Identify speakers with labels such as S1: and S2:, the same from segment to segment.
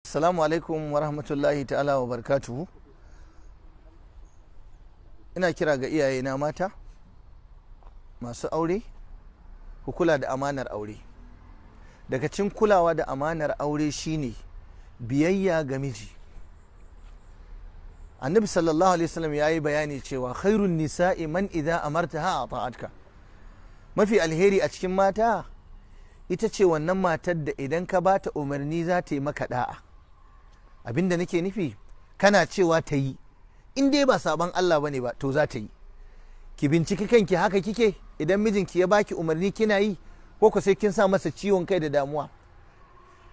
S1: Assalamu alaikum wa rahmatullahi ta'ala wa barakatuhu. Ina kira ga iyayena mata masu aure, ku kula da amanar aure. Daga cikin kulawa da amanar aure shine biyayya ga miji. Annabi sallallahu alaihi wasallam yayi bayani cewa khairun nisa'i man idza amartaha ata'atka. Mafi alheri a cikin mata ita ce wannan matar da idan ka bata umarni za ta yi maka da'a. Abinda nake nufi, kana cewa ta yi, in dai ba saban Allah bane ba to za ta yi. Ki binciki kanki, haka kike idan mijinki ya baki umarni kina yi, ko ku sai kin sa masa ciwon kai da damuwa.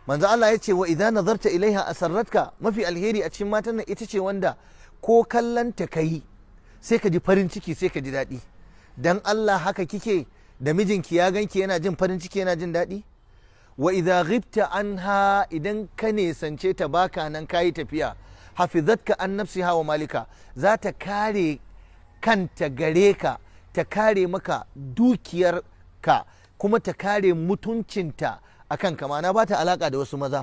S1: Manzo Allah ya ce wa idza nazarta ilaiha asarratka. Mafi alheri a cikin matan nan ita ce wanda ko kallon ta kai sai ka ji farin ciki, sai ka ji daɗi. Dan Allah haka kike da mijinki ya ganki yana jin farin ciki, yana jin daɗi? Wa idza ghibta anha, idan ka nesance ta baka nan kayi tafiya, hafizatka an nafsiha wa malika, za ta kare kanta gare ka, ta kare maka dukiyarka, kuma ta kare mutuncinta a kanka. Ma'ana ba ta alaka da wasu maza,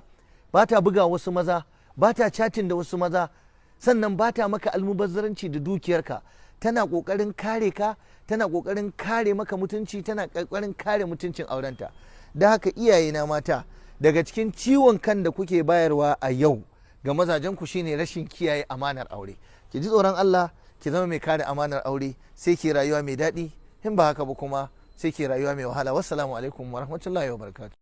S1: ba ta buga wasu maza, ba ta chatting da wasu maza, sannan ba ta maka almubazzaranci da dukiyarka. Tana ƙoƙarin kare ka, tana ƙoƙarin kare maka mutunci, tana ƙoƙarin kare mutuncin aurenta. Da haka iyayena mata, daga cikin ciwon kan da kuke bayarwa a yau ga mazajenku shine rashin kiyaye amanar aure. Ki ji tsoron Allah, ki zama mai kare amanar aure, sai ki rayuwa mai daɗi. In ba haka ba kuma sai ki rayuwa mai wahala. Wassalamu alaikum wa rahmatullahi wa barakatuh.